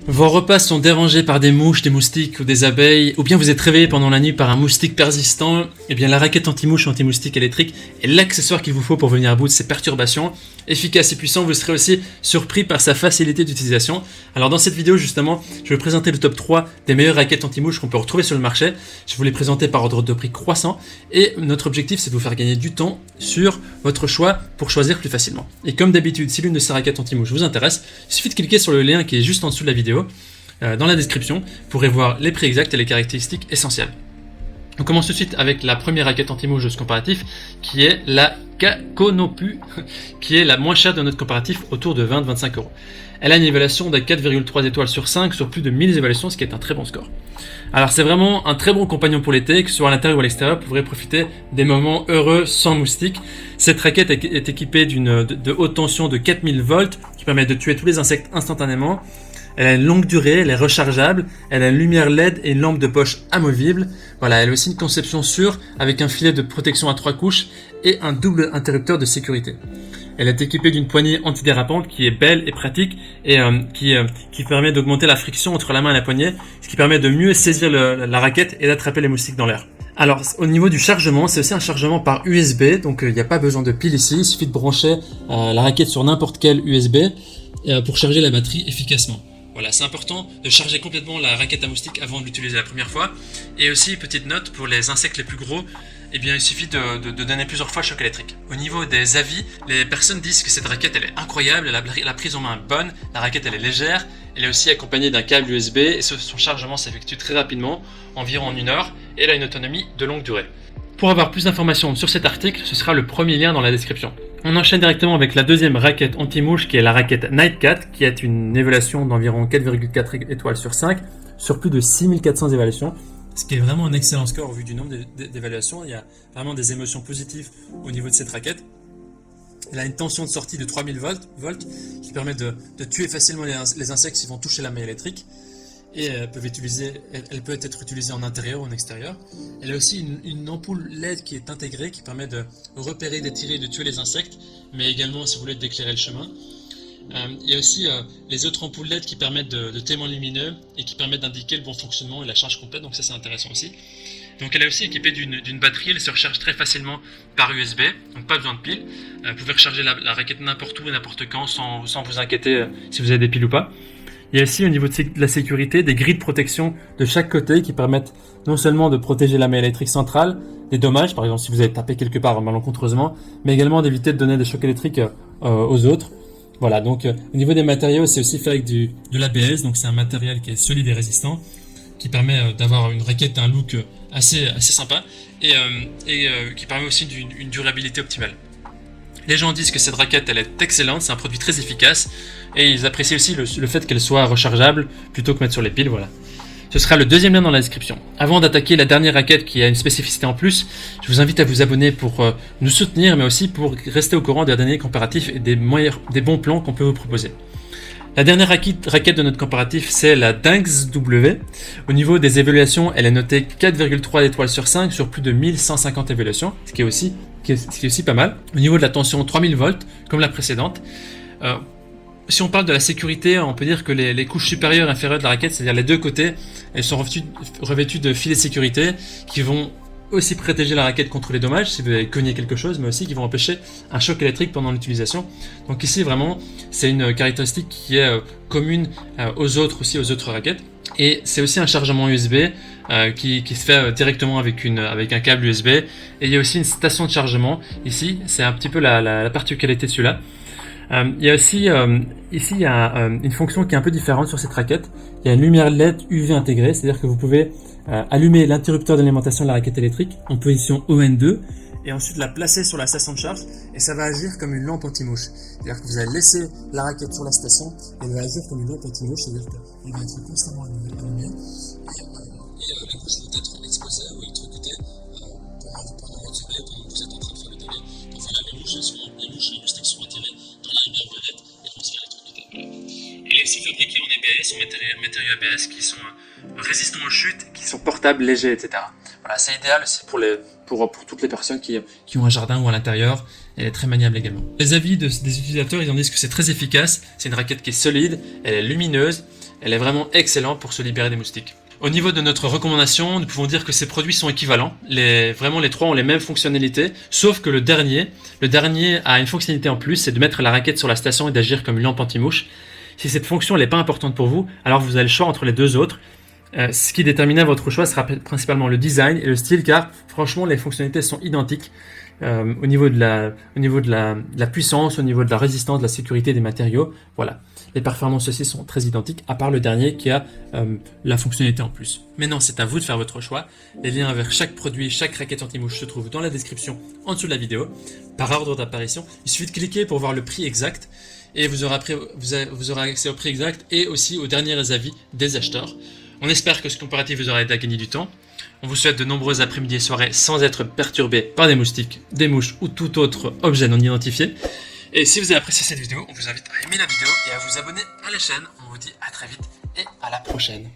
Vos repas sont dérangés par des mouches, des moustiques ou des abeilles, ou bien vous êtes réveillé pendant la nuit par un moustique persistant, et bien la raquette anti-mouche anti-moustique électrique est l'accessoire qu'il vous faut pour venir à bout de ces perturbations. Efficace et puissant, vous serez aussi surpris par sa facilité d'utilisation. Alors dans cette vidéo justement, je vais vous présenter le top 3 des meilleures raquettes anti-mouche qu'on peut retrouver sur le marché. Je vais vous les présenter par ordre de prix croissant, et notre objectif c'est de vous faire gagner du temps sur votre choix pour choisir plus facilement. Et comme d'habitude, si l'une de ces raquettes anti-mouche vous intéresse, il suffit de cliquer sur le lien qui est juste en dessous de la vidéo. Dans la description, vous pourrez voir les prix exacts et les caractéristiques essentielles. On commence tout de suite avec la première raquette anti-mouche de ce comparatif, qui est la Kakonopu, qui est la moins chère de notre comparatif, autour de 20-25 euros. Elle a une évaluation de 4,3 étoiles sur 5 sur plus de 1000 évaluations, ce qui est un très bon score. Alors c'est vraiment un très bon compagnon pour l'été, que ce soit à l'intérieur ou à l'extérieur, vous pourrez profiter des moments heureux sans moustiques. Cette raquette est équipée de haute tension de 4000 volts, qui permet de tuer tous les insectes instantanément. Elle a une longue durée, elle est rechargeable, elle a une lumière LED et une lampe de poche amovible. Voilà, elle a aussi une conception sûre avec un filet de protection à 3 couches et un double interrupteur de sécurité. Elle est équipée d'une poignée antidérapante qui est belle et pratique et qui permet d'augmenter la friction entre la main et la poignée, ce qui permet de mieux saisir la raquette et d'attraper les moustiques dans l'air. Alors au niveau du chargement, c'est aussi un chargement par USB, donc il n'y a pas besoin de pile ici, il suffit de brancher la raquette sur n'importe quel USB pour charger la batterie efficacement. Voilà, c'est important de charger complètement la raquette à moustiques avant de l'utiliser la première fois. Et aussi, petite note, pour les insectes les plus gros, eh bien, il suffit de donner plusieurs fois choc électrique. Au niveau des avis, les personnes disent que cette raquette elle est incroyable, la prise en main est bonne, la raquette elle est légère, elle est aussi accompagnée d'un câble USB et son chargement s'effectue très rapidement, environ en 1 heure, et elle a une autonomie de longue durée. Pour avoir plus d'informations sur cet article, ce sera le premier lien dans la description. On enchaîne directement avec la deuxième raquette anti-mouche qui est la raquette Nightcat, qui est une évaluation d'environ 4,4 étoiles sur 5 sur plus de 6400 évaluations, ce qui est vraiment un excellent score au vu du nombre d'évaluations. Il y a vraiment des émotions positives au niveau de cette raquette. Elle a une tension de sortie de 3000 volts qui permet de tuer facilement les insectes qui vont toucher la maille électrique. Et elle peut être utilisée en intérieur ou en extérieur. Elle a aussi une ampoule LED qui est intégrée, qui permet de repérer, d'étirer et de tuer les insectes, mais également si vous voulez d'éclairer le chemin. Il y a aussi les autres ampoules LED qui permettent de témoins lumineux et qui permettent d'indiquer le bon fonctionnement et la charge complète, donc ça c'est intéressant aussi. Donc elle est aussi équipée d'une batterie, elle se recharge très facilement par USB, donc pas besoin de piles. Vous pouvez recharger la raquette n'importe où et n'importe quand sans vous inquiéter si vous avez des piles ou pas. Il y a aussi au niveau de la sécurité des grilles de protection de chaque côté qui permettent non seulement de protéger la maille électrique centrale des dommages, par exemple si vous avez tapé quelque part malencontreusement, mais également d'éviter de donner des chocs électriques aux autres. Voilà, donc au niveau des matériaux, c'est aussi fait avec de l'ABS, donc c'est un matériel qui est solide et résistant, qui permet d'avoir une raquette, un look assez sympa et qui permet aussi une durabilité optimale. Les gens disent que cette raquette elle est excellente, c'est un produit très efficace et ils apprécient aussi le fait qu'elle soit rechargeable plutôt que mettre sur les piles, voilà. Ce sera le deuxième lien dans la description. Avant d'attaquer la dernière raquette qui a une spécificité en plus, je vous invite à vous abonner pour nous soutenir mais aussi pour rester au courant des derniers comparatifs et des bons plans qu'on peut vous proposer. La dernière raquette de notre comparatif, c'est la Dynx W. Au niveau des évaluations, elle est notée 4,3 étoiles sur 5 sur plus de 1150 évaluations, ce qui est aussi pas mal. Au niveau de la tension, 3000 volts, comme la précédente. Si on parle de la sécurité, on peut dire que les couches supérieures et inférieures de la raquette, c'est-à-dire les deux côtés, elles sont revêtues de filets de sécurité qui vont aussi protéger la raquette contre les dommages si vous avez cogné quelque chose, mais aussi qui vont empêcher un choc électrique pendant l'utilisation. Donc ici vraiment c'est une caractéristique qui est commune aux autres raquettes. Et c'est aussi un chargement USB qui se fait directement avec un câble USB. Et il y a aussi une station de chargement ici, c'est un petit peu la particularité de celui-là. Il y a aussi ici il y a une fonction qui est un peu différente sur cette raquette. Il y a une lumière LED UV intégrée, c'est-à-dire que vous pouvez allumer l'interrupteur d'alimentation de la raquette électrique en position ON2 et ensuite la placer sur la station de charge et ça va agir comme une lampe anti-mouche. C'est-à-dire que vous allez laisser la raquette sur la station et elle va agir comme une lampe anti-mouche, c'est-à-dire qu'elle va être constamment allumée et la couche va être exposée ou électrocutée pendant votre sommeil, pendant que vous êtes en train de faire le délai. Donc voilà, les moustiques sont attirées par la lumière violette et vont se faire électrocuter. Voilà. Elle est aussi fabriquée en ABS, en matériaux ABS qui sont résistants aux chutes, qui sont portables, légers, etc. Voilà, c'est idéal aussi pour toutes les personnes qui ont un jardin ou à l'intérieur. Elle est très maniable également. Les avis des utilisateurs, ils en disent que c'est très efficace. C'est une raquette qui est solide, elle est lumineuse, Elle est vraiment excellente pour se libérer des moustiques. Au niveau de notre recommandation, nous pouvons dire que ces produits sont équivalents. Vraiment, les trois ont les mêmes fonctionnalités, sauf que le dernier a une fonctionnalité en plus, c'est de mettre la raquette sur la station et d'agir comme une lampe anti-mouche. Si cette fonction n'est pas importante pour vous, alors vous avez le choix entre les deux autres. Ce qui déterminera votre choix sera principalement le design et le style, car franchement, les fonctionnalités sont identiques. Au niveau de la puissance, au niveau de la résistance, de la sécurité des matériaux, voilà. Les performances aussi sont très identiques, à part le dernier qui a la fonctionnalité en plus. Maintenant, c'est à vous de faire votre choix. Les liens vers chaque produit, chaque raquette anti-mouche se trouvent dans la description en dessous de la vidéo, par ordre d'apparition. Il suffit de cliquer pour voir le prix exact, et vous aurez accès au prix exact et aussi aux derniers avis des acheteurs. On espère que ce comparatif vous aura aidé à gagner du temps. On vous souhaite de nombreuses après-midi et soirées sans être perturbés par des moustiques, des mouches ou tout autre objet non identifié. Et si vous avez apprécié cette vidéo, on vous invite à aimer la vidéo et à vous abonner à la chaîne. On vous dit à très vite et à la prochaine.